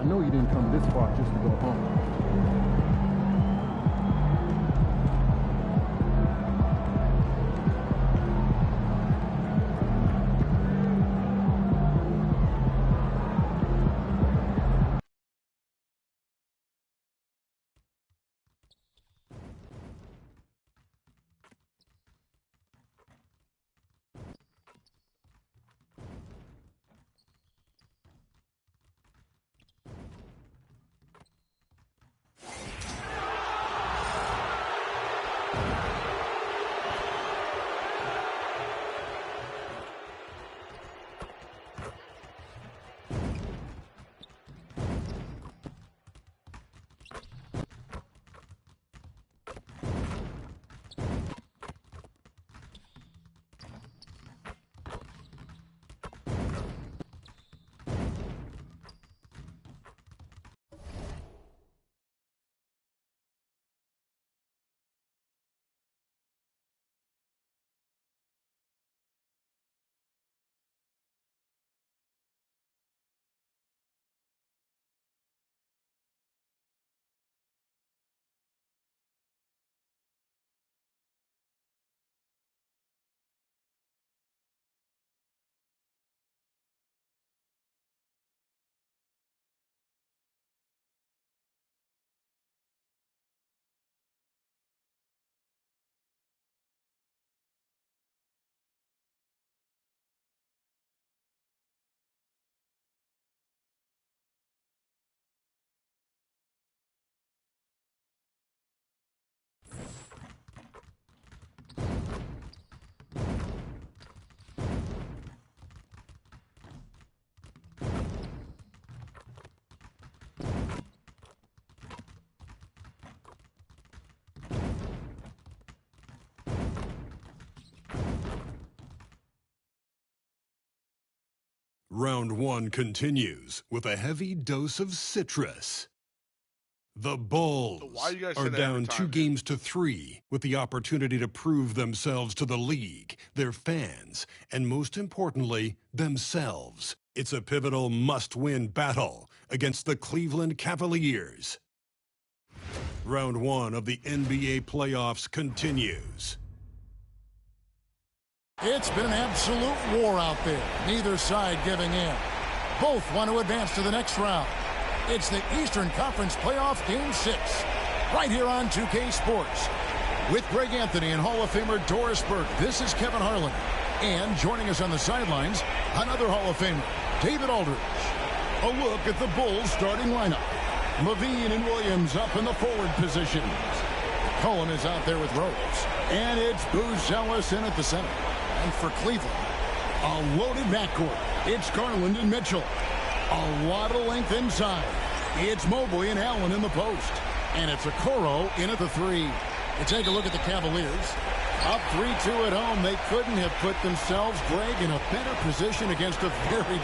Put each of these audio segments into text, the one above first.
I know you didn't come this far just to go home. Round 1 continues with a heavy dose of citrus. The Bulls are down 2 games to 3 with the opportunity to prove themselves to the league, their fans, and most importantly, themselves. It's a pivotal must-win battle against the Cleveland Cavaliers. Round 1 of the NBA playoffs continues. It's been an absolute war out there. Neither side giving in. Both want to advance to the next round. It's the Eastern Conference Playoff Game 6, right here on 2K Sports. With Greg Anthony and Hall of Famer Doris Burke, this is Kevin Harlan. And joining us on the sidelines, another Hall of Famer, David Aldridge. A look at the Bulls starting lineup. Levine and Williams up in the forward positions. Cohen is out there with Rose. And it's Booz Ellis in at the center. And for Cleveland, a loaded backcourt. It's Garland and Mitchell. A lot of length inside. It's Mobley and Allen in the post. And it's Okoro in at the 3. And take a look at the Cavaliers. Up 3-2 at home. They couldn't have put themselves, Greg, in a better position against a very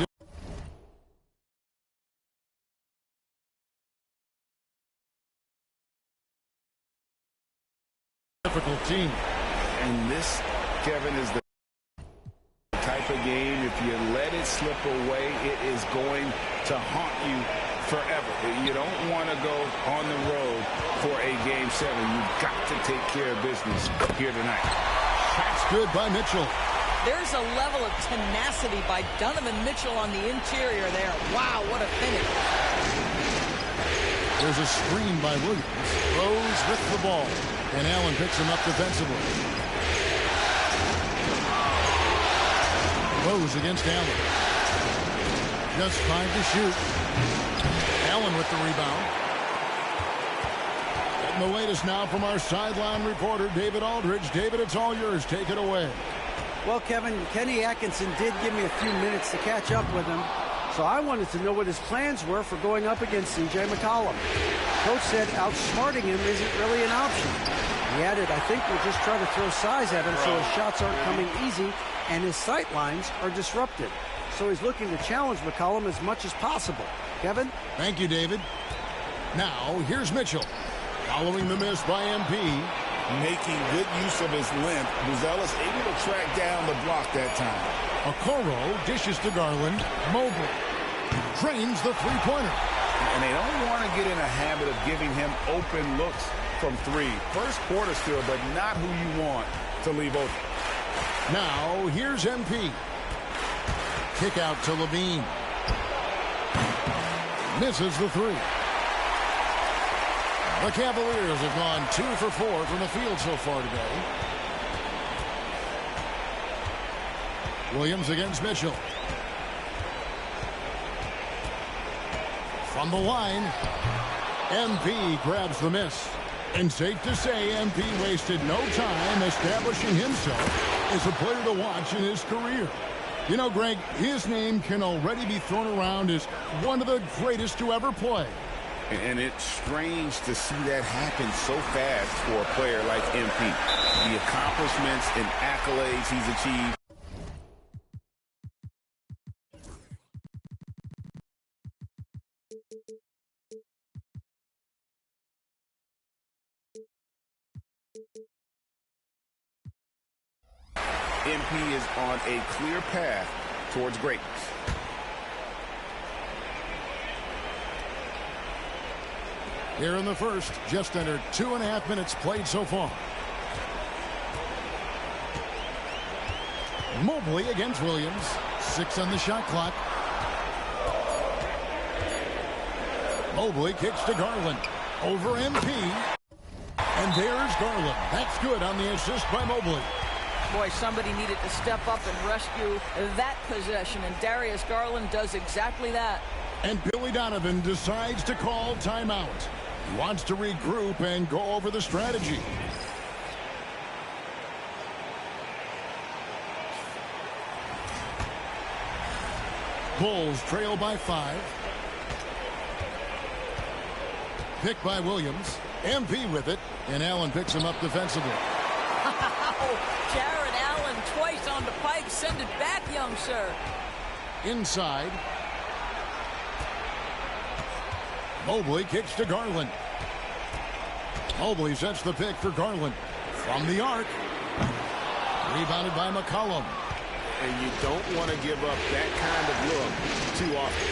difficult team. And this, Kevin, is the type of game, if you let it slip away, it is going to haunt you forever. You don't want to go on the road for a Game 7. You've got to take care of business here tonight. That's good by Mitchell. There's a level of tenacity by Donovan Mitchell on the interior there. Wow, what a finish. There's a screen by Williams. Rose with the ball. And Allen picks him up defensively. Rose against Allen. Just 5 to shoot. Allen with the rebound. Getting the latest now from our sideline reporter, David Aldridge. David, it's all yours. Take it away. Well, Kevin, Kenny Atkinson did give me a few minutes to catch up with him, so I wanted to know what his plans were for going up against C.J. McCollum. Coach said outsmarting him isn't really an option. He added, I think we'll just try to throw size at him so his shots aren't coming easy and his sight lines are disrupted. So he's looking to challenge McCollum as much as possible. Kevin? Thank you, David. Now, here's Mitchell. Following the miss by MP. Making good use of his length. Buzelis able to track down the block that time. Okoro dishes to Garland. Mobley drains the three-pointer. and they don't want to get in a habit of giving him open looks from three. First quarter still, but not who you want to leave open. Now, here's MP. Kick out to Levine. Misses the three. The Cavaliers have gone 2 for 4 from the field so far today. Williams against Mitchell. From the line, MP grabs the miss. And safe to say, MP wasted no time establishing himself as a player to watch in his career. You know, Greg, his name can already be thrown around as one of the greatest to ever play. And it's strange to see that happen so fast for a player like MP. The accomplishments and accolades he's achieved. MP is on a clear path towards greatness. Here in the first, just under 2.5 minutes played so far. Mobley against Williams. 6 on the shot clock. Mobley kicks to Garland. Over MP. And there's Garland. That's good on the assist by Mobley. Boy, somebody needed to step up and rescue that possession, and Darius Garland does exactly that. And Billy Donovan decides to call timeout. He wants to regroup and go over the strategy. Bulls trail by 5. Picked by Williams. MP with it, and Allen picks him up defensively. Jared Allen twice on the pipe. Send it back, young sir. Inside. Mobley kicks to Garland. Mobley sets the pick for Garland. From the arc. Rebounded by McCollum. And you don't want to give up that kind of look too often.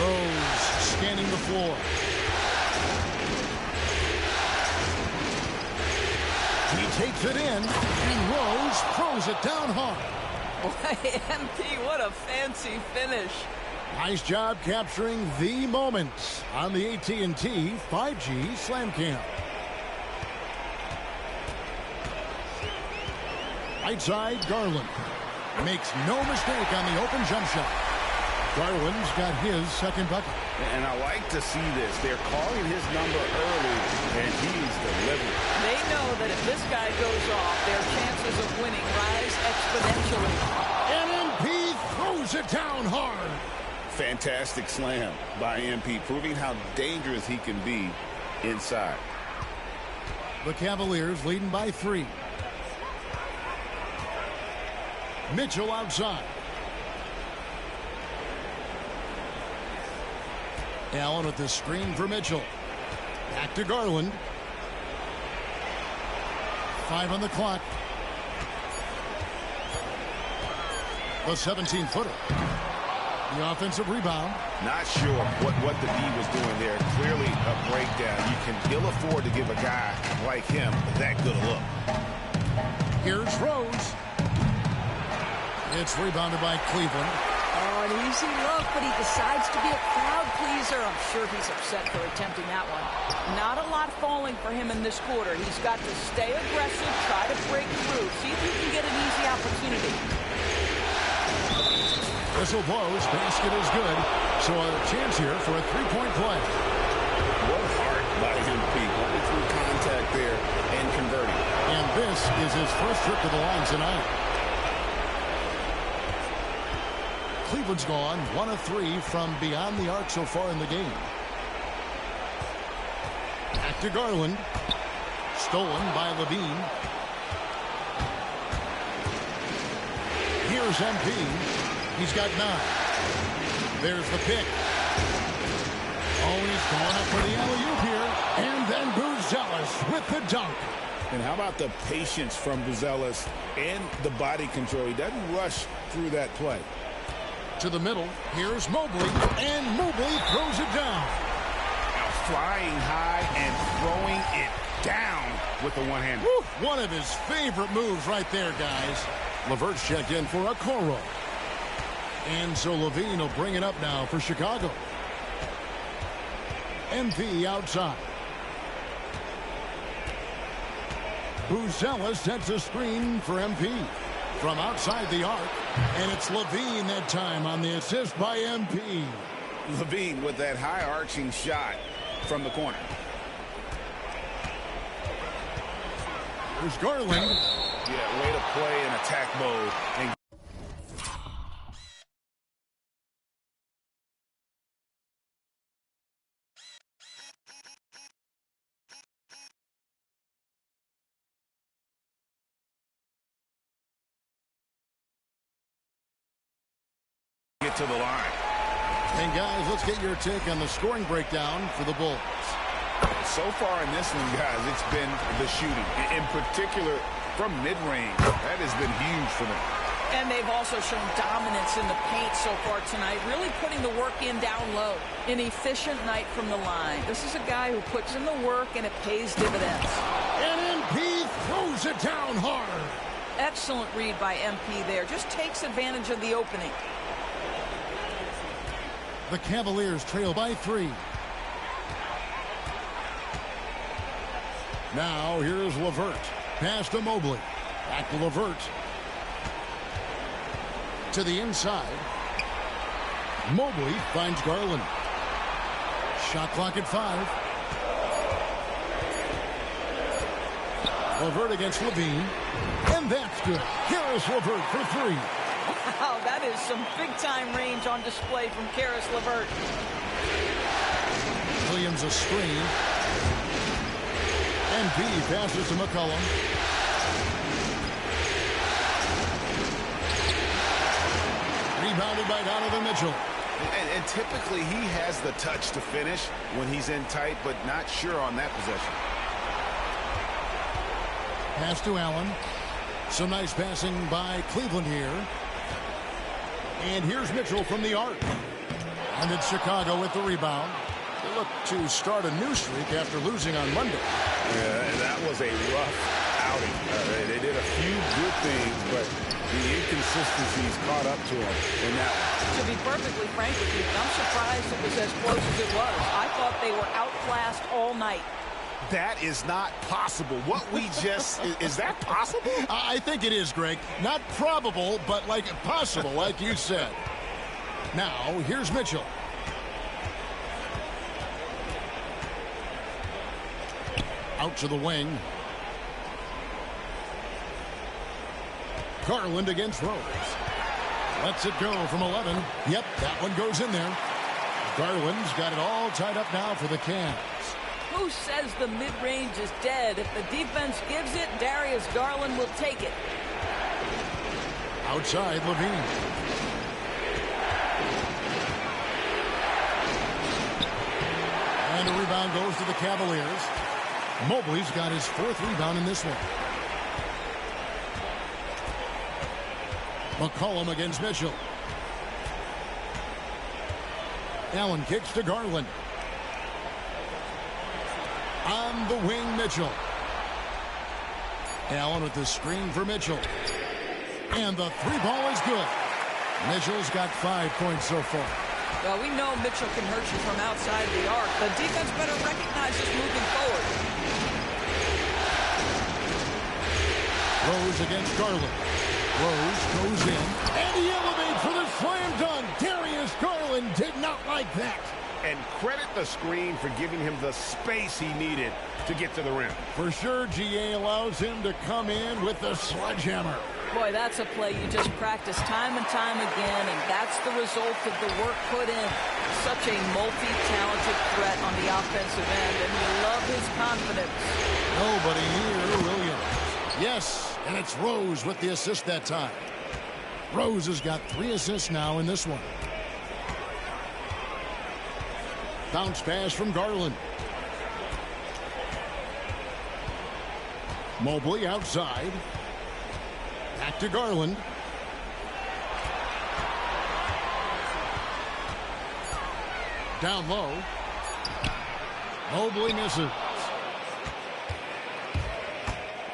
Rose scanning the floor. He takes it in, and Rose throws it down hard. Boy, MP, what a fancy finish. Nice job capturing the moment on the AT&T 5G Slam Cam. Right side, Garland. Makes no mistake on the open jump shot. Garland's got his second bucket. And I like to see this. They're calling his number early, and he's delivering. They know that if this guy goes off, their chances of winning rise exponentially. And MP throws it down hard. Fantastic slam by MP, proving how dangerous he can be inside. The Cavaliers leading by 3. Mitchell outside. Allen with the screen for Mitchell. Back to Garland. 5 on the clock. The 17-footer. The offensive rebound. Not sure what the D was doing there. Clearly a breakdown. You can ill afford to give a guy like him that good a look. Here's Rose. It's rebounded by Cleveland. Oh, an easy look, but he decides to be a crowd pleaser. I'm sure he's upset for attempting that one. Not a lot falling for him in this quarter. He's got to stay aggressive, try to break through, see if he can get an easy opportunity. Whistle blows, basket is good, so a chance here for a three-point play. What heart by MP, going through contact there and converting. And this is his first trip to the line tonight. Cleveland's gone 1 of 3 from beyond the arc so far in the game. Back to Garland. Stolen by Levine. Here's MP. He's got 9. There's the pick. Oh, he's going up for the alley-oop here. And then Buzelis with the dunk. And how about the patience from Buzelis and the body control? He doesn't rush through that play. To the middle. Here's Mobley. And Mobley throws it down. Now flying high and throwing it down with the one-hander. One of his favorite moves right there, guys. LeVert's checked in for Okoro. And so Levine will bring it up now for Chicago. MP outside. Buzella sets a screen for MP. From outside the arc. And it's Levine that time on the assist by MP. Levine with that high-arching shot from the corner. There's Garland. Yeah, way to play in attack mode. And get to the line. And guys, let's get your take on the scoring breakdown for the Bulls. So far in this one, guys, it's been the shooting. In particular, from mid-range. That has been huge for them. And they've also shown dominance in the paint so far tonight, really putting the work in down low. An efficient night from the line. This is a guy who puts in the work, and it pays dividends. And MP throws it down hard. Excellent read by MP there. Just takes advantage of the opening. The Cavaliers trail by 3. Now here's LeVert. Pass to Mobley. Back to LeVert. To the inside. Mobley finds Garland. Shot clock at 5. LeVert against Levine. And that's good. Here's LeVert for 3. Wow, that is some big-time range on display from Caris LeVert. Williams a screen. MP passes to McCollum. Rebounded by Donovan Mitchell. And typically he has the touch to finish when he's in tight, but not sure on that possession. Pass to Allen. Some nice passing by Cleveland here. And here's Mitchell from the arc. And it's Chicago with the rebound. They look to start a new streak after losing on Monday. Yeah, that was a rough outing. They did a few good things, but the inconsistencies caught up to them in that one. To be perfectly frank with you, I'm surprised it was as close as it was. I thought they were outclassed all night. That is not possible. What we just... is that possible? I think it is, Greg. Not probable, but like possible, like you said. Now, here's Mitchell. Out to the wing. Garland against Rose. Lets it go from 11. Yep, that one goes in there. Garland's got it all tied up now for the Cavs. Who says the mid-range is dead? If the defense gives it, Darius Garland will take it. Outside, Levine. And the rebound goes to the Cavaliers. Mobley's got his 4th rebound in this one. McCollum against Mitchell. Allen kicks to Garland. On the wing, Mitchell. Allen with the screen for Mitchell. And the 3-ball is good. Mitchell's got 5 points so far. Well, we know Mitchell can hurt you from outside the arc. The defense better recognize this moving forward. Rose against Garland. Rose goes in. And he elevates for the slam dunk. Darius Garland did not like that. And credit the screen for giving him the space he needed to get to the rim. For sure, GA allows him to come in with the sledgehammer. Boy, that's a play you just practice time and time again, and that's the result of the work put in. Such a multi-talented threat on the offensive end, and we love his confidence. Nobody near Williams. Yes, and it's Rose with the assist that time. Rose has got 3 assists now in this one. Bounce pass from Garland. Mobley outside. Back to Garland. Down low. Mobley misses.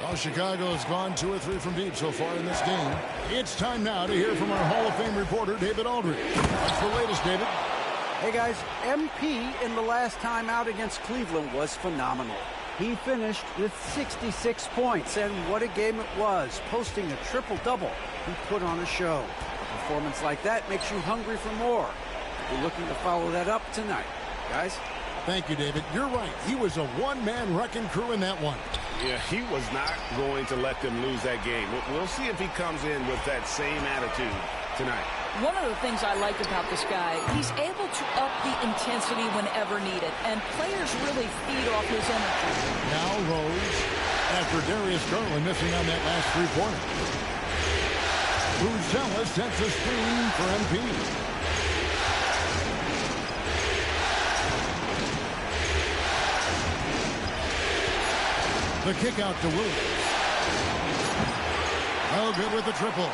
Well, Chicago has gone 2 or 3 from deep so far in this game. It's time now to hear from our Hall of Fame reporter, David Aldridge. What's the latest, David? Hey, guys, MP in the last time out against Cleveland was phenomenal. He finished with 66 points, and what a game it was, posting a triple-double. He put on a show. A performance like that makes you hungry for more. We're looking to follow that up tonight. Guys? Thank you, David. You're right. He was a one-man wrecking crew in that one. Yeah, he was not going to let them lose that game. We'll see if he comes in with that same attitude tonight. One of the things I like about this guy, he's able to up the intensity whenever needed, and players really feed off his energy. Now Rose, after Darius Garland missing on that last three-pointer. Buzella sets a screen for MP. The kick out to Williams. No good with the triple.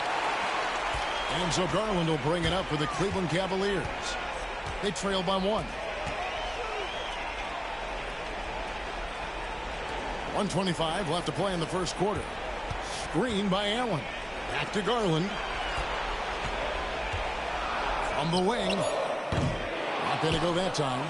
And so Garland will bring it up for the Cleveland Cavaliers. They trail by 1. 1:25 left to play in the first quarter. Screen by Allen. Back to Garland. From the wing. Not going to go that time.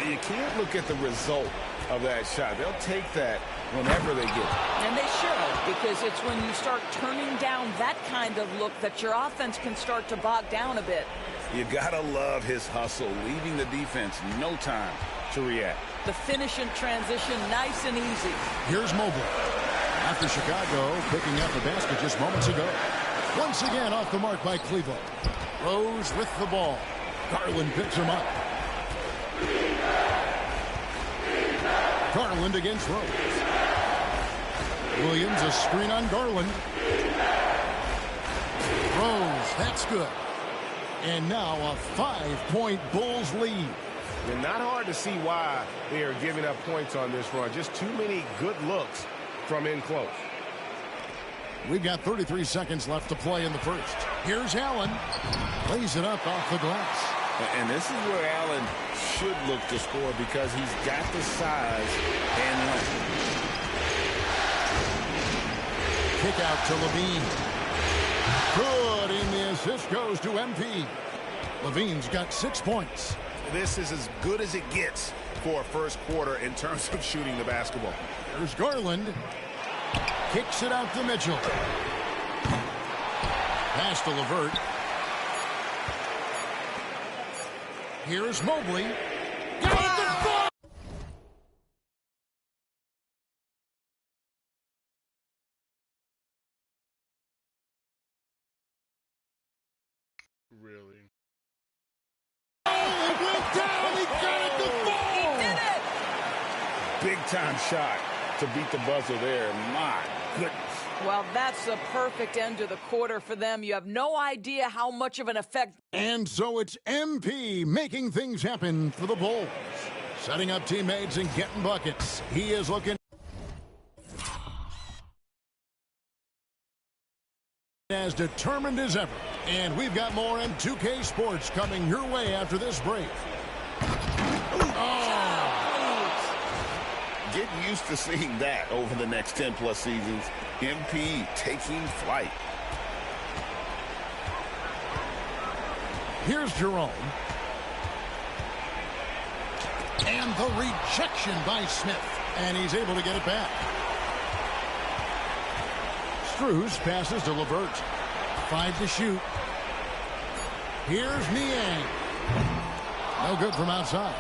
You can't look at the result of that shot. They'll take that whenever they get it. And they should, because it's when you start turning down that kind of look that your offense can start to bog down a bit. You gotta love his hustle, leaving the defense no time to react. The finish in transition, nice and easy. Here's Mobley. After Chicago picking up the basket just moments ago. Once again off the mark by Cleveland. Rose with the ball. Garland picks him up. Garland against Rose. Williams, a screen on Garland. Rose, that's good. And now a 5-point Bulls lead. And not hard to see why they are giving up points on this run. Just too many good looks from in close. We've got 33 seconds left to play in the first. Here's Allen. Lays it up off the glass. And this is where Allen should look to score because he's got the size and length. Kick out to Levine. Good, and the assist goes to MP. Levine's got 6 points. This is as good as it gets for a first quarter in terms of shooting the basketball. There's Garland. Kicks it out to Mitchell. Pass to LeVert. Here's Mobley. Got the ball! Really? Oh, he went down! He got it to fall! He did it! Big time shot to beat the buzzer there. My goodness. Well, that's the perfect end to the quarter for them. You have no idea how much of an effect. And so it's MP making things happen for the Bulls. Setting up teammates and getting buckets. He is looking as determined as ever. And we've got more M2K Sports coming your way after this break. Get used to seeing that over the next 10-plus seasons. MP taking flight. Here's Jerome. And the rejection by Smith. And he's able to get it back. Strus passes to LeVert. 5 to shoot. Here's Niang. No good from outside.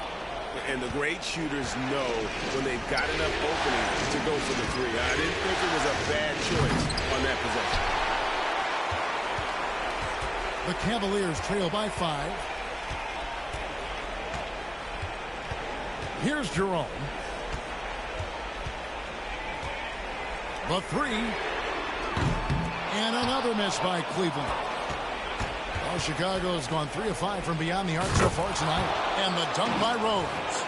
And the great shooters know when they've got enough opening to go for the three. I didn't think it was a bad choice on that possession. The Cavaliers trail by 5. Here's Jerome. The 3. And another miss by Cleveland. Well, Chicago has gone 3 of 5 from beyond the arc so far tonight. And the dunk by Rose.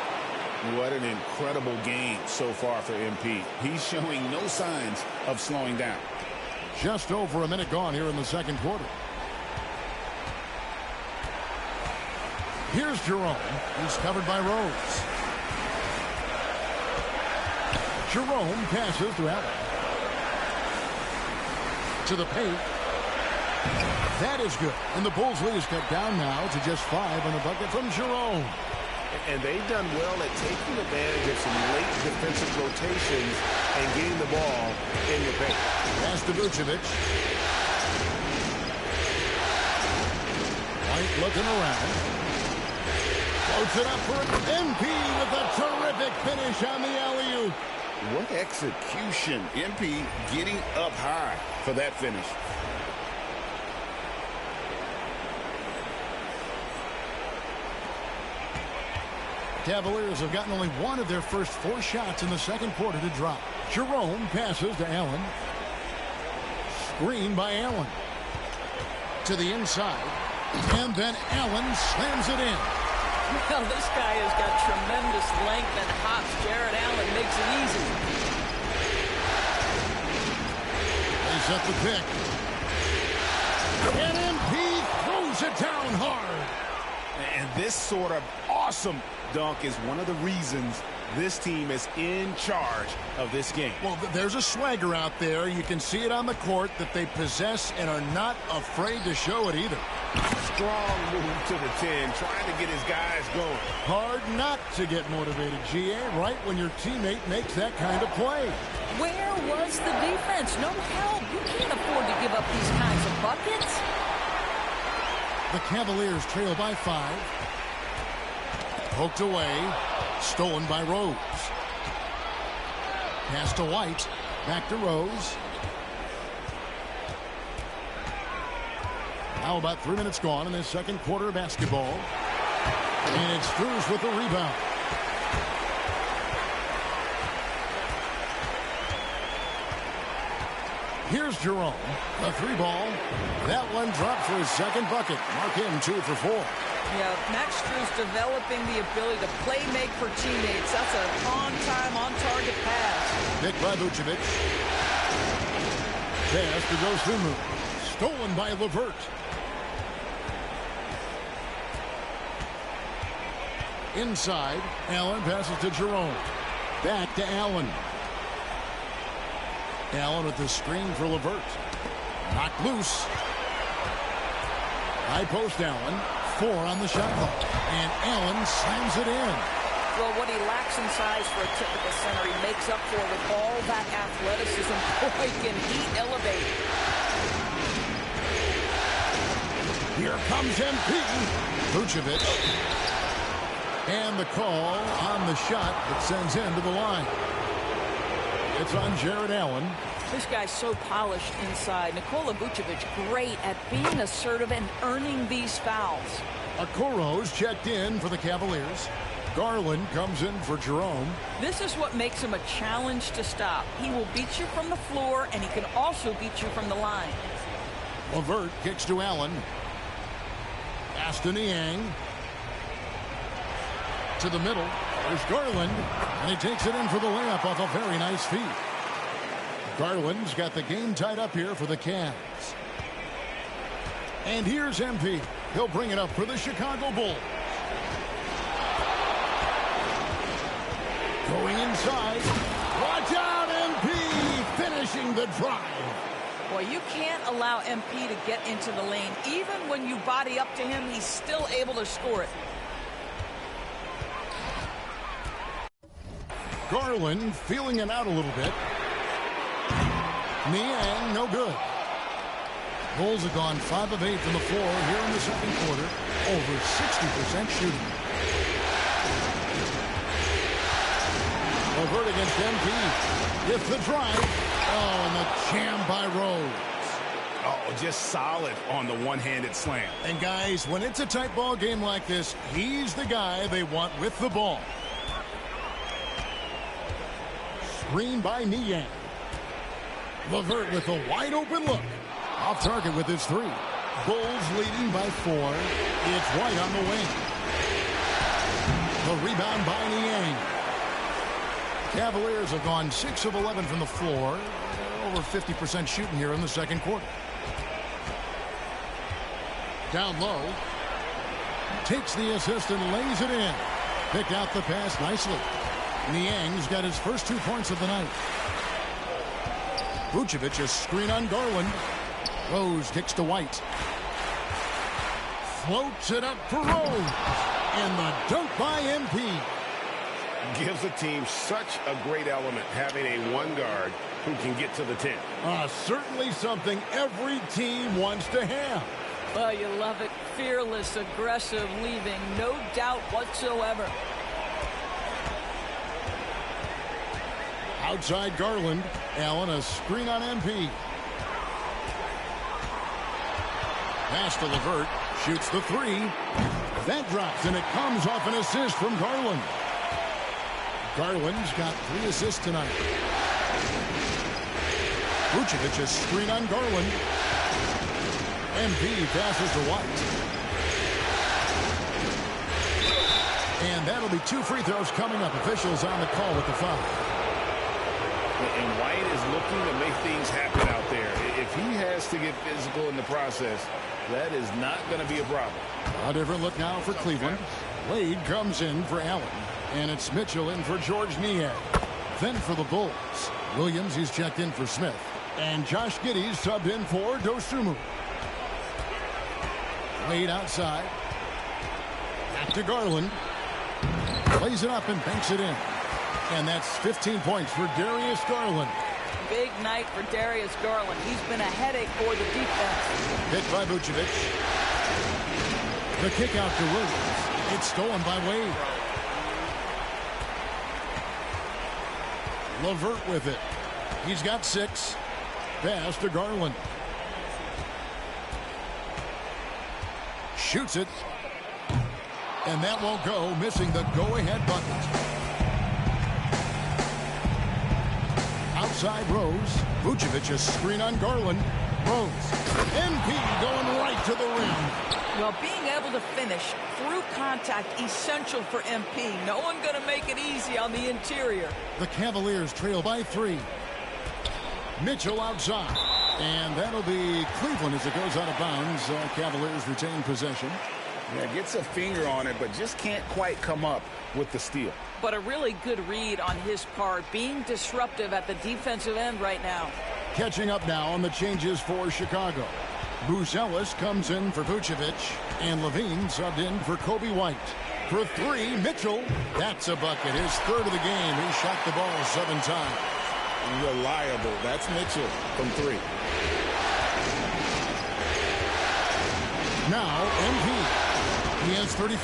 What an incredible game so far for MP. He's showing no signs of slowing down. Just over a minute gone here in the second quarter. Here's Jerome. He's covered by Rose. Jerome passes to Allen. To the paint. That is good. And the Bulls' lead is cut down now to just 5 on the bucket from Jerome. And they've done well at taking advantage of some late defensive rotations and getting the ball in the paint. Pass to Vucevic. White looking around. Floats it up for MP with a terrific finish on the alley-oop. What execution. MP getting up high for that finish. Cavaliers have gotten only one of their first 4 shots in the second quarter to drop. Jerome passes to Allen. Screen by Allen. To the inside. And then Allen slams it in. Well, this guy has got tremendous length and hops. Jared Allen makes it easy. They set the pick. And MP throws it down hard. And this sort of awesome dunk is one of the reasons this team is in charge of this game. Well, there's a swagger out there. You can see it on the court that they possess and are not afraid to show it either. Strong move to the 10, trying to get his guys going. Hard not to get motivated, GA, right when your teammate makes that kind of play. Where was the defense? No help. You can't afford to give up these kinds of buckets. The Cavaliers trail by 5. Poked away. Stolen by Rose. Pass to White. Back to Rose. Now about 3 minutes gone in this second quarter of basketball. And it's Struz with the rebound. Here's Jerome. The 3-ball. That one dropped for his second bucket. Mark him 2 for 4. Yeah, Max Struz developing the ability to play make for teammates. That's an on-time, on-target pass. Nick by Vucevic. Pass to Dosunmu. Stolen by LeVert. Inside, Allen passes to Jerome. Back to Allen. Allen with the screen for LeVert. Knocked loose. High post Allen. 4 on the shot clock. And Allen slams it in. Well, what he lacks in size for a typical center, he makes up for with all that athleticism. Boy, can he elevate. Here comes MP. Vucevic. And the call on the shot that sends him to the line. It's on Jared Allen. This guy's so polished inside. Nikola Vucevic, great at being assertive and earning these fouls. Okoro's checked in for the Cavaliers. Garland comes in for Jerome. This is what makes him a challenge to stop. He will beat you from the floor, and he can also beat you from the line. LeVert kicks to Allen. Pass to Niang. To the middle. There's Garland. And he takes it in for the layup off a very nice feed. Garland's got the game tied up here for the Cavs. And here's MP. He'll bring it up for the Chicago Bulls. Going inside. Watch out, MP! Finishing the drive. Boy, you can't allow MP to get into the lane. Even when you body up to him, he's still able to score it. Garland feeling it out a little bit. Niang, no good. Bulls have gone 5 of 8 from the floor here in the second quarter. Over 60% shooting. LeVert against MP. It's the drive. Oh, and the jam by Rose. Oh, just solid on the one-handed slam. And guys, when it's a tight ball game like this, he's the guy they want with the ball. Screen by Niang. LeVert with a wide open look. Off target with his 3. Bulls leading by 4. It's White on the wing. The rebound by Niang. Cavaliers have gone 6 of 11 from the floor. Over 50% shooting here in the second quarter. Down low. Takes the assist and lays it in. Picked out the pass nicely. Niang's got his first 2 points of the night. Vucevic, a screen on Garland. Rose kicks to White. Floats it up for Rose. And the dunk by MP. Gives the team such a great element having a one guard who can get to the 10. Certainly something every team wants to have. Well, you love it. Fearless, aggressive, leaving no doubt whatsoever. Outside Garland. Allen, a screen on MP. Pass to LeVert. Shoots the 3. That drops, and it comes off an assist from Garland. Garland's got 3 assists tonight. Vucevic, a screen on Garland. MP passes to White. And that'll be 2 free throws coming up. Officials on the call with the foul. And White is looking to make things happen out there. If he has to get physical in the process, that is not going to be a problem. A different look now for Cleveland. Wade comes in for Allen. And it's Mitchell in for George Niang. Then for the Bulls, Williams, he's checked in for Smith. And Josh Giddey's subbed in for Dosunmu. Wade outside. Back to Garland. Plays it up and banks it in. And that's 15 points for Darius Garland. Big night for Darius Garland. He's been a headache for the defense. Hit by Vucevic. The kick out to Williams. It's stolen by Wade. LeVert with it. He's got 6. Pass to Garland. Shoots it. And that won't go, missing the go-ahead bucket. Outside Rose. Vucevic, a screen on Garland. Rose. MP going right to the rim. Well, being able to finish through contact, essential for MP. No one going to make it easy on the interior. The Cavaliers trail by 3. Mitchell outside. And that'll be Cleveland as it goes out of bounds. Cavaliers retain possession. Yeah, gets a finger on it, but just can't quite come up with the steal. But a really good read on his part, being disruptive at the defensive end right now. Catching up now on the changes for Chicago. Buzelis comes in for Vucevic, and Levine subbed in for Kobe White. For 3, Mitchell. That's a bucket. His 3rd of the game. He shot the ball 7 times. Reliable. That's Mitchell from 3. Now, MP. He has 35.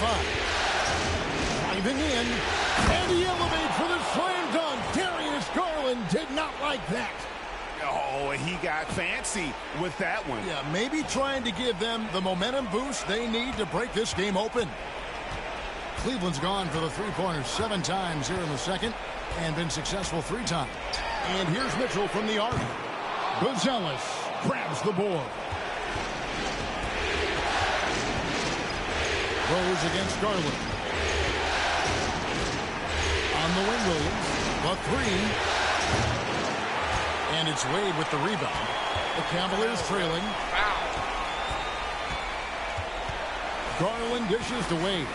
Driving in. And he elevates for the slam dunk. Darius Garland did not like that. Oh, he got fancy with that one. Yeah, maybe trying to give them the momentum boost they need to break this game open. Cleveland's gone for the 3-pointers 7 times here in the second and been successful 3 times. And here's Mitchell from the arc. Buzelis grabs the board. Rose against Garland. On the wing, Williams. The 3. And it's Wade with the rebound. The Cavaliers trailing. Garland dishes to Wade.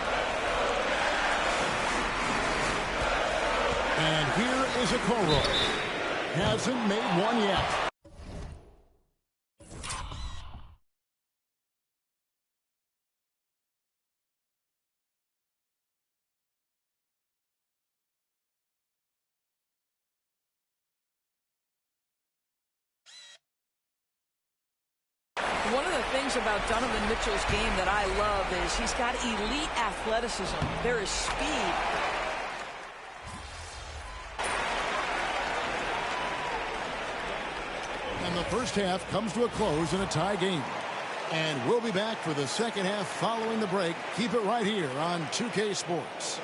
And here is a Okoro. Hasn't made one yet. One of the things about Donovan Mitchell's game that I love is he's got elite athleticism. There is speed. And the first half comes to a close in a tie game. And we'll be back for the second half following the break. Keep it right here on 2K Sports.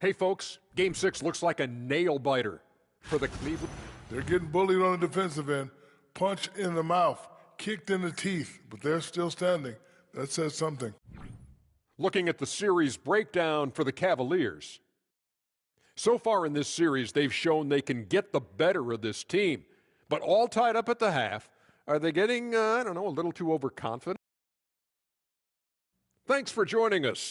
Hey, folks, Game 6 looks like a nail-biter for the Cleveland. They're getting bullied on the defensive end. Punch in the mouth, kicked in the teeth, but they're still standing. That says something. Looking at the series breakdown for the Cavaliers. So far in this series, they've shown they can get the better of this team. But all tied up at the half, are they getting, I don't know, a little too overconfident? Thanks for joining us.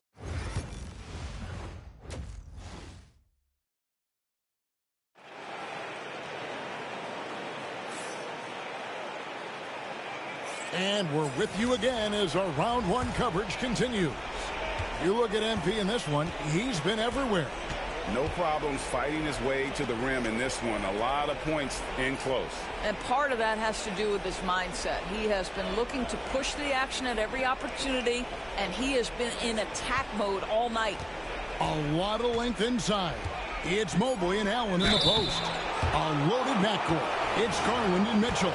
And we're with you again as our round one coverage continues. You look at MP in this one, he's been everywhere. No problems fighting his way to the rim in this one. A lot of points in close. And part of that has to do with his mindset. He has been looking to push the action at every opportunity, and he has been in attack mode all night. A lot of length inside. It's Mobley and Allen in the post. A loaded backcourt. It's Garland and Mitchell.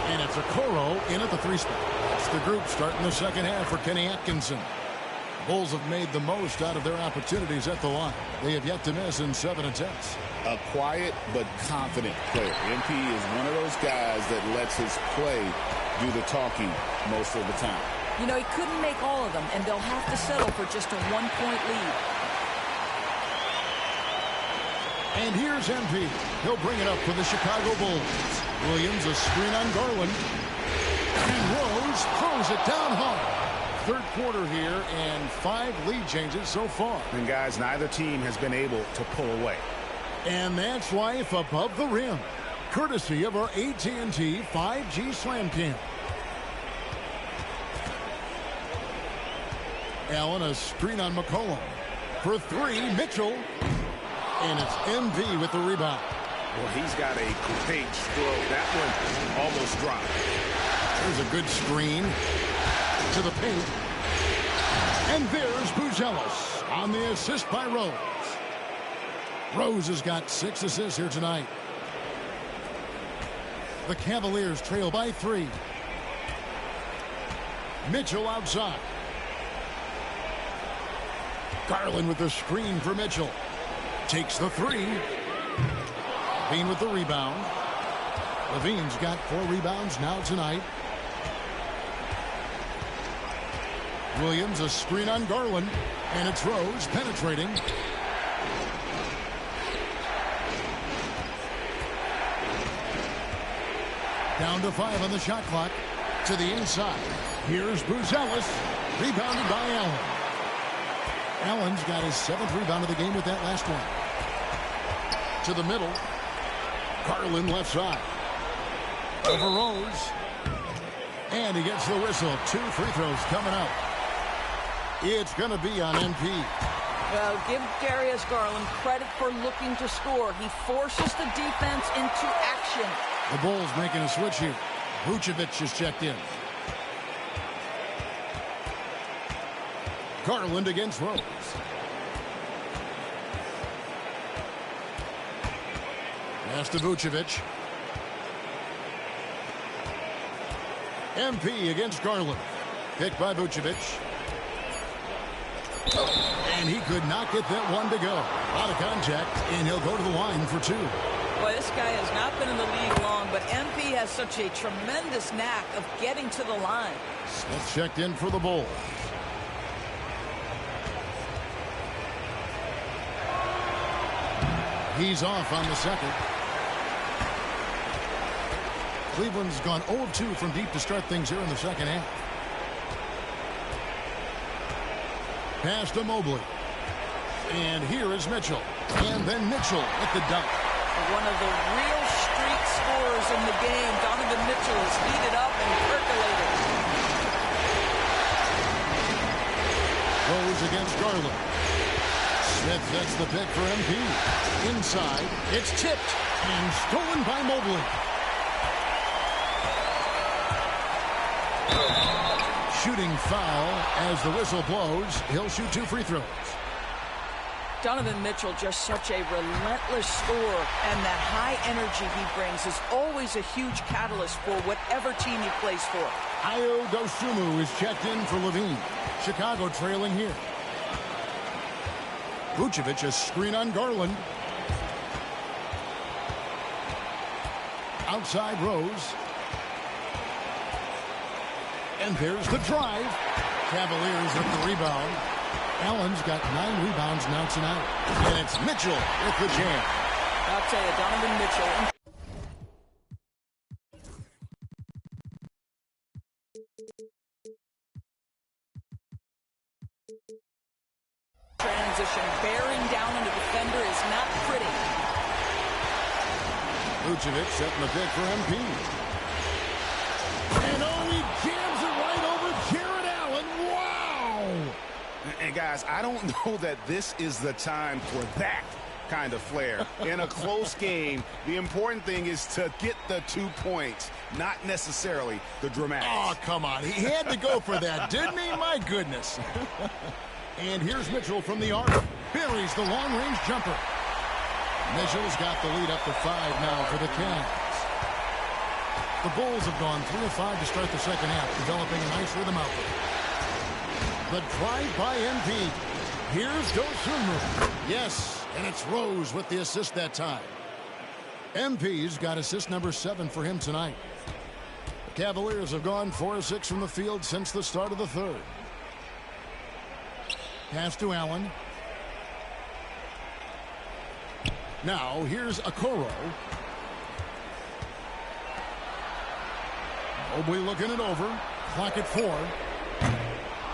And it's Okoro in at the three spot. That's the group starting the second half for Kenny Atkinson. Bulls have made the most out of their opportunities at the line. They have yet to miss in 7 attempts. A quiet but confident player. MP is one of those guys that lets his play do the talking most of the time. You know, he couldn't make all of them, and they'll have to settle for just a one-point lead. And here's MP. He'll bring it up for the Chicago Bulls. Williams, a screen on Garland. And Rose throws it down hard. Third quarter here, and 5 lead changes so far. And guys, neither team has been able to pull away. And that's life above the rim, courtesy of our AT&T 5G Slam Cam. Allen, a screen on McCollum. For 3, Mitchell. And it's MV with the rebound. Well, he's got a great stroke. That one almost dropped. There's a good screen to the paint. And there's Buzelis on the assist by Rose. Rose has got 6 assists here tonight. The Cavaliers trail by 3. Mitchell outside. Garland with the screen for Mitchell. Takes the 3. Levine with the rebound. Levine's got 4 rebounds now tonight. Williams, a screen on Garland. And it's Rose penetrating. Down to 5 on the shot clock. To the inside. Here's Buzelis. Rebounded by Allen. Allen's got his 7th rebound of the game with that last one. To the middle. Garland left side. Over Rose. And he gets the whistle. 2 free throws coming up. It's going to be on MP. Well, give Darius Garland credit for looking to score. He forces the defense into action. The Bulls making a switch here. Vucevic is checked in. Garland against Rose. Pass to Vucevic. MP against Garland. Picked by Vucevic. And he could not get that one to go. Out of contact, and he'll go to the line for 2. Boy, this guy has not been in the league long, but MP has such a tremendous knack of getting to the line. Smith checked in for the Bulls. He's off on the second. Cleveland's gone 0-2 from deep to start things here in the second half. Pass to Mobley. And here is Mitchell. And then Mitchell at the dunk. One of the real street scorers in the game. Donovan Mitchell is heated up and percolated. Rose against Garland. Smith sets the pick for MP. Inside. It's tipped and stolen by Mobley. Shooting foul as the whistle blows. He'll shoot 2 free throws. Donovan Mitchell, just such a relentless scorer, and that high energy he brings is always a huge catalyst for whatever team he plays for. Ayo Dosunmu is checked in for Levine. Chicago trailing here. Vucevic, a screen on Garland. Outside Rose. And there's the drive. Cavaliers with the rebound. Allen's got 9 rebounds now tonight. And it's Mitchell with the jam. I'll tell you, Donovan Mitchell. Transition bearing down on the defender is not pretty. Vucevic setting the pick for MP. And he jams it right over Jared Allen. Wow! And guys, I don't know that this is the time for that kind of flair. In a close game, the important thing is to get the 2 points, not necessarily the dramatics. Oh, come on. He had to go for that, didn't he? My goodness. And here's Mitchell from the arc. Buries the long-range jumper. Mitchell's got the lead up to 5 now for the Cavs. The Bulls have gone 3 of 5 to start the second half, developing a nice rhythm out there. The drive by MP. Here's Dosunmu. Yes, and it's Rose with the assist that time. MP's got assist number 7 for him tonight. The Cavaliers have gone 4 of 6 from the field since the start of the third. Pass to Allen. Now, here's Okoro. Mobley looking it over. Clock at 4.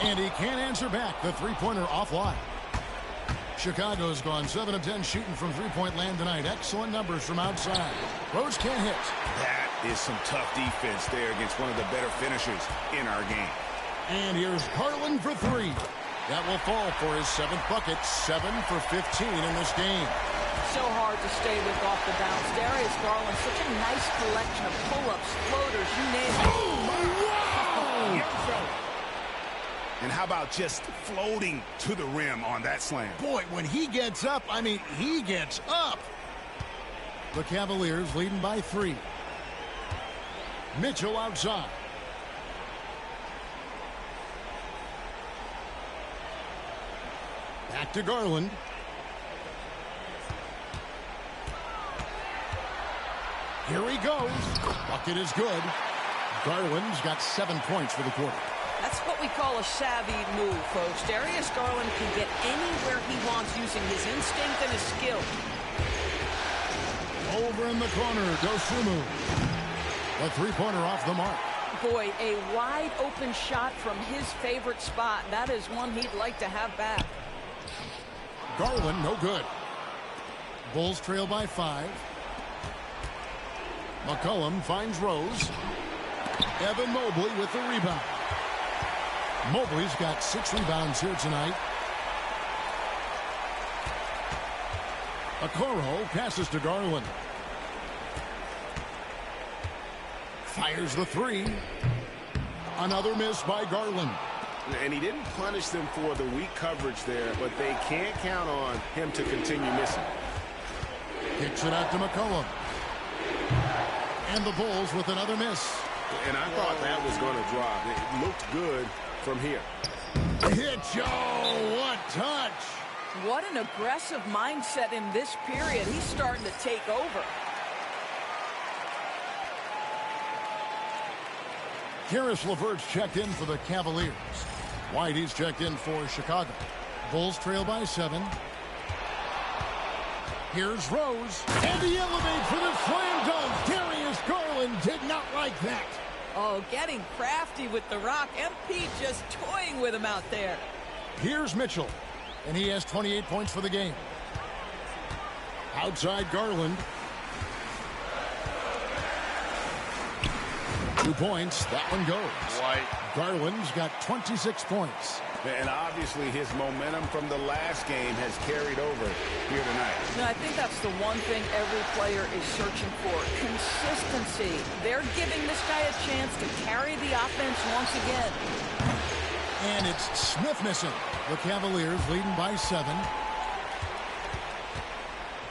And he can't answer back. The three-pointer offline. Chicago's gone 7 of 10 shooting from three-point land tonight. Excellent numbers from outside. Rose can't hit. That is some tough defense there against one of the better finishers in our game. And here's Garland for 3. That will fall for his 7th bucket. 7 for 15 in this game. So hard to stay with off the bounce. Darius Garland, such a nice collection of pull-ups, floaters, you name it. Oh, wow! And how about just floating to the rim on that slam? Boy, when he gets up, I mean, he gets up. The Cavaliers leading by 3. Mitchell outside. Back to Garland. Here he goes. Bucket is good. Garland's got 7 points for the quarter. That's what we call a savvy move, folks. Darius Garland can get anywhere he wants using his instinct and his skill. Over in the corner, Dosunmu. The three-pointer off the mark. Boy, a wide-open shot from his favorite spot. That is one he'd like to have back. Garland, no good. Bulls trail by 5. McCollum finds Rose. Evan Mobley with the rebound. Mobley's got 6 rebounds here tonight. Okoro passes to Garland. Fires the 3. Another miss by Garland. And he didn't punish them for the weak coverage there, but they can't count on him to continue missing. Kicks it out to McCollum. And the Bulls with another miss. And I thought that was going to drop. It looked good from here. Hit, Joe. What touch. What an aggressive mindset in this period. He's starting to take over. Karis LeVert's checked in for the Cavaliers. Whitey's checked in for Chicago. Bulls trail by 7. Here's Rose. And he elevates for the slam dunk. Darius Garland did not like that. Oh, getting crafty with the rock. MP just toying with him out there. Here's Mitchell. And he has 28 points for the game. Outside Garland. 2 points. That one goes. White. Garland's got 26 points. And obviously his momentum from the last game has carried over here tonight. No, I think that's the one thing every player is searching for. Consistency. They're giving this guy a chance to carry the offense once again. And it's Smith missing. The Cavaliers leading by 7.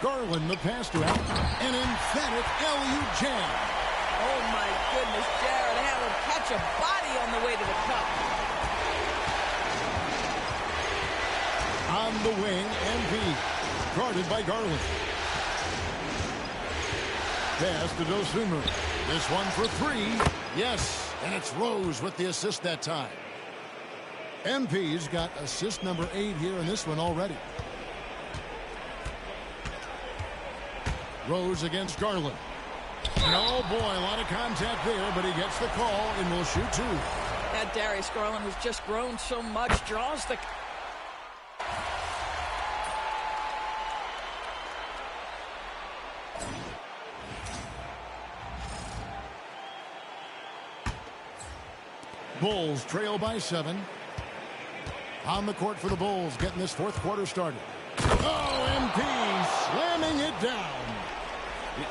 Garland the pass to Allen. An emphatic alley-oop jam. Oh my goodness, Jared Allen catch a body on the way to the cup. On the wing, MP. Guarded by Garland. Pass to Dosunmu. This one for 3. Yes, and it's Rose with the assist that time. MP's got assist number 8 here in this one already. Rose against Garland. Oh boy, a lot of contact there, but he gets the call and will shoot 2. That Darius Garland has just grown so much, draws the... Bulls trail by 7. On the court for the Bulls, getting this fourth quarter started. Oh, MP slamming it down.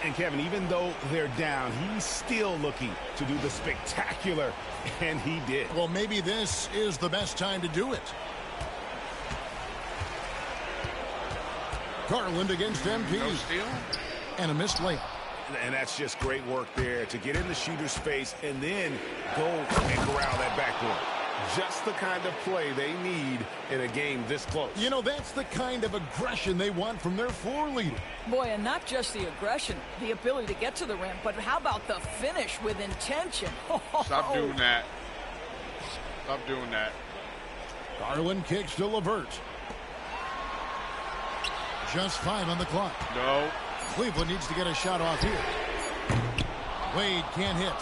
And Kevin, even though they're down, he's still looking to do the spectacular, and he did. Well, maybe this is the best time to do it. Garland against MP. No steal. And a missed layup. And that's just great work there to get in the shooter's face and then go and corral that backboard. Just the kind of play they need in a game this close. You know, that's the kind of aggression they want from their floor leader. Boy, and not just the aggression, the ability to get to the rim, but how about the finish with intention? Stop doing that. Stop doing that. Garland kicks to LeVert. Just 5 on the clock. No. Cleveland needs to get a shot off here. Wade can't hit.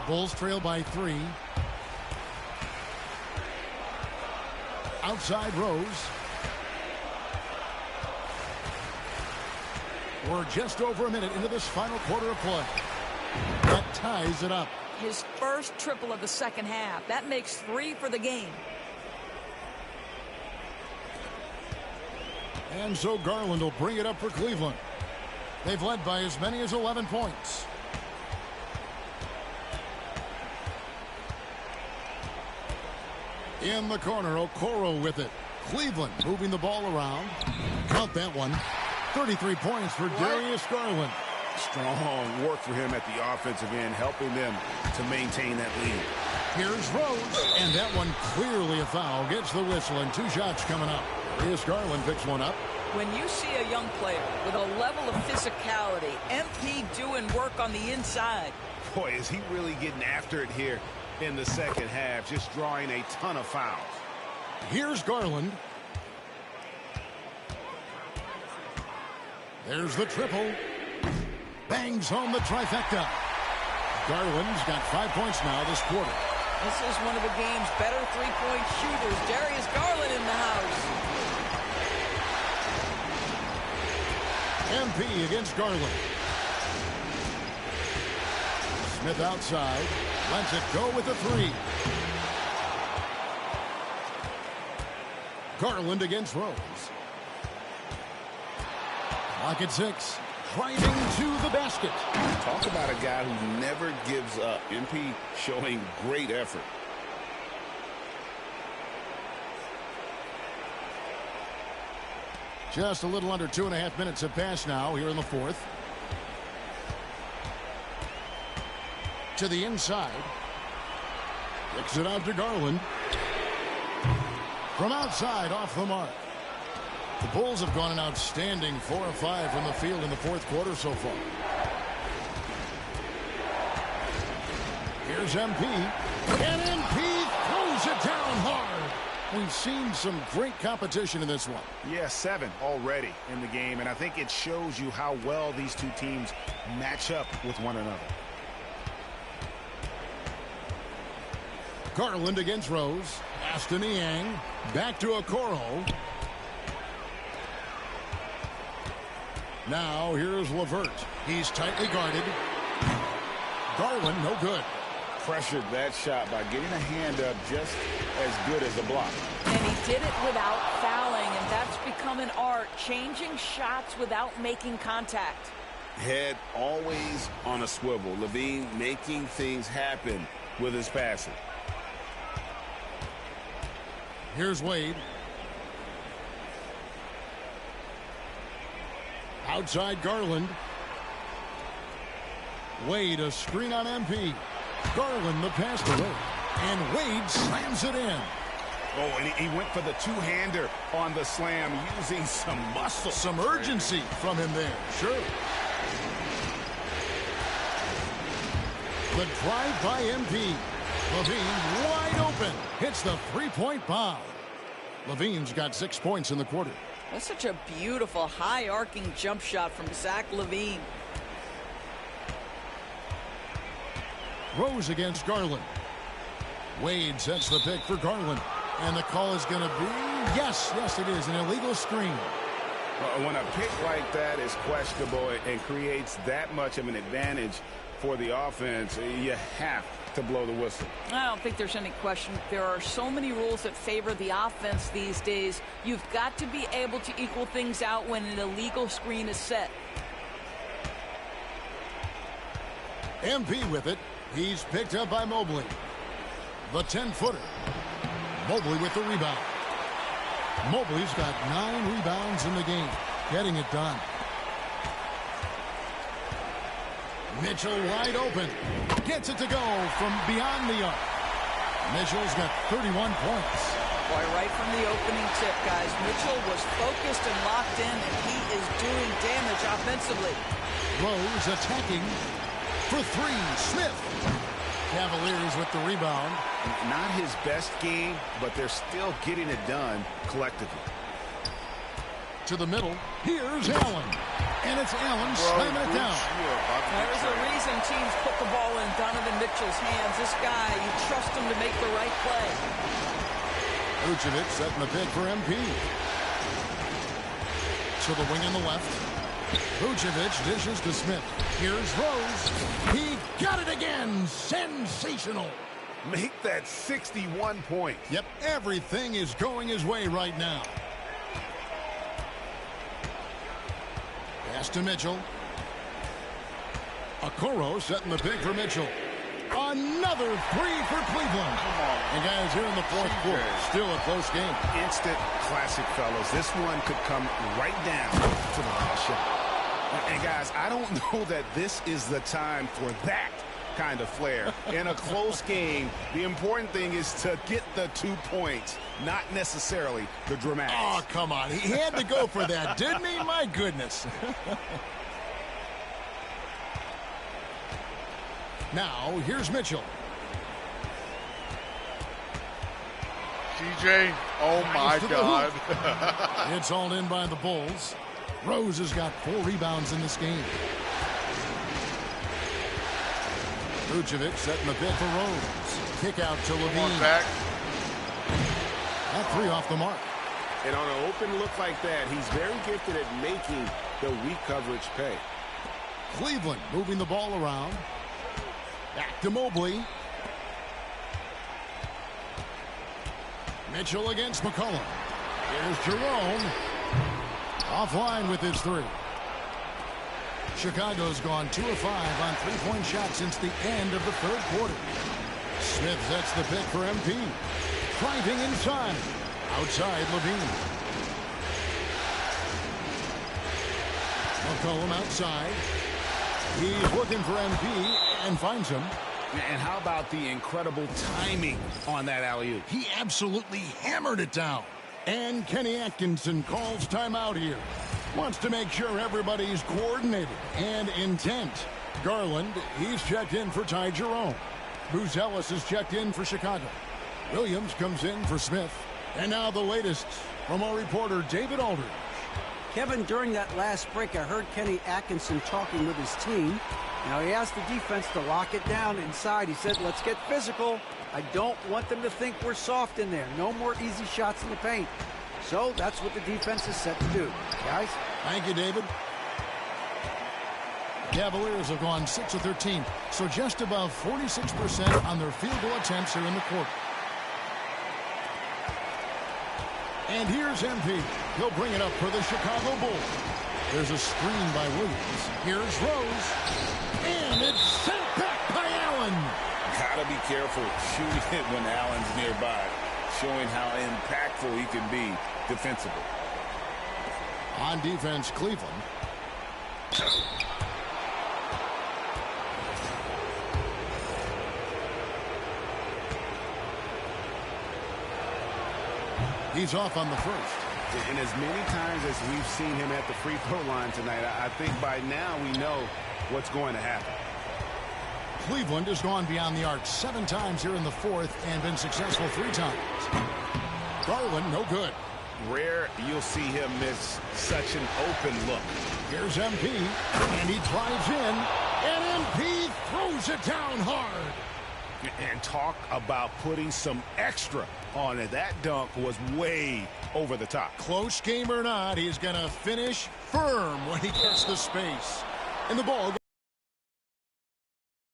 Bulls trail by 3. Outside Rose. We're just over a minute into this final quarter of play. That ties it up. His first triple of the second half. That makes 3 for the game. And so Garland will bring it up for Cleveland. They've led by as many as 11 points. In the corner, Okoro with it. Cleveland moving the ball around. Count that one. 33 points for Darius Garland. Strong work for him at the offensive end, helping them to maintain that lead. Here's Rose, and that one clearly a foul. Gets the whistle, and 2 shots coming up. Darius Garland picks one up. When you see a young player with a level of physicality, MP doing work on the inside. Boy, is he really getting after it here in the second half, just drawing a ton of fouls. Here's Garland. There's the triple. Bangs home the trifecta. Garland's got 5 points now this quarter. This is one of the game's better three-point shooters. Darius Garland in the house. MP against Garland. Smith outside. Lets it go with a 3. Garland against Rose. Lock at 6. Driving to the basket. Talk about a guy who never gives up. MP showing great effort. Just a little under 2.5 minutes have passed now here in the fourth. To the inside. Kicks it out to Garland. From outside, off the mark. The Bulls have gone an outstanding 4 of 5 from the field in the fourth quarter so far. Here's MP. And MP throws it down hard. We've seen some great competition in this one. Yeah, 7 already in the game, and I think it shows you how well these two teams match up with one another. Garland against Rose. Pass to Niang. Back to Okoro. Now here's LeVert. He's tightly guarded. Garland, no good. Pressured that shot by getting a hand up just as good as a block. And he did it without fouling, and that's become an art, changing shots without making contact. Head always on a swivel. Levine making things happen with his passing. Here's Wade. Outside Garland. Wade, a screen on MP. Garland, the pass to Wade. And Wade slams it in. Oh, and he went for the two-hander on the slam, using some muscle. Some urgency from him there. Sure. The drive by MP. Levine wide open. Hits the three-point bomb. Levine's got 6 points in the quarter. That's such a beautiful high-arcing jump shot from Zach LaVine. Rose against Garland. Wade sets the pick for Garland. And the call is going to be, yes, it is, an illegal screen. When a pick like that is questionable and creates that much of an advantage for the offense, you have to blow the whistle. I don't think there's any question. There are so many rules that favor the offense these days. You've got to be able to equal things out when an illegal screen is set. MP with it. He's picked up by Mobley. The 10-footer. Mobley with the rebound. Mobley's got 9 rebounds in the game. Getting it done. Mitchell wide open. Gets it to go from beyond the arc. Mitchell's got 31 points. Boy, right from the opening tip, guys, Mitchell was focused and locked in, and he is doing damage offensively. Rose attacking for 3. Smith. Cavaliers with the rebound. Not his best game, but they're still getting it done collectively. To the middle. Here's Allen. And it's Allen slamming it down. There's a reason teams put the ball in Donovan Mitchell's hands. This guy, you trust him to make the right play. Vucevic setting the pick for MP. To the wing on the left. Vucevic dishes to Smith. Here's Rose. He got it again. Sensational. Make that 61 points. Yep, everything is going his way right now. Pass to Mitchell. Okoro setting the pick for Mitchell. Another 3 for Cleveland. And guys, here in the fourth quarter, still a close game. Instant classic, fellas. This one could come right down to the last shot. And guys, I don't know that this is the time for that kind of flair. In a close game, the important thing is to get the 2 points, not necessarily the dramatics. Oh, come on. He had to go for that, didn't he? My goodness. Now, here's Mitchell. TJ, oh my God. It's all in by the Bulls. Rose has got 4 rebounds in this game. Vucevic setting the pick for Rose. Kick out to Levine. Back. That 3 off the mark. And on an open look like that, he's very gifted at making the weak coverage pay. Cleveland moving the ball around. Back to Mobley. Mitchell against McCollum. Here's Jerome. Offline with his 3. Chicago's gone 2 of 5 on 3-point shots since the end of the third quarter. Smith sets the pick for MP. Driving inside. Outside Levine. McCollum outside. He's looking for MP and finds him. And how about the incredible timing on that alley-oop? He absolutely hammered it down. And Kenny Atkinson calls timeout here. Wants to make sure everybody's coordinated and intent. Garland, he's checked in for Ty Jerome. Buzelis is checked in for Chicago. Williams comes in for Smith. And now the latest from our reporter, David Aldridge. Kevin, during that last break, I heard Kenny Atkinson talking with his team. Now, he asked the defense to lock it down inside. He said, let's get physical. I don't want them to think we're soft in there. No more easy shots in the paint. So that's what the defense is set to do. Guys? Thank you, David. Cavaliers have gone 6 of 13, so just above 46% on their field goal attempts here in the quarter. And here's MP. He'll bring it up for the Chicago Bulls. There's a screen by Williams. Here's Rose. And it's sent back by Allen. Gotta be careful shooting it when Allen's nearby, showing how impactful he can be defensively. On defense, Cleveland. He's off on the first. And as many times as we've seen him at the free throw line tonight, I think by now we know what's going to happen. Cleveland has gone beyond the arc 7 times here in the fourth and been successful 3 times. Garland, no good. Rare you'll see him miss such an open look. Here's MP, and he drives in, and MP throws it down hard. And talk about putting some extra on it. That dunk was way over the top. Close game or not, he's going to finish firm when he gets the space. And the ball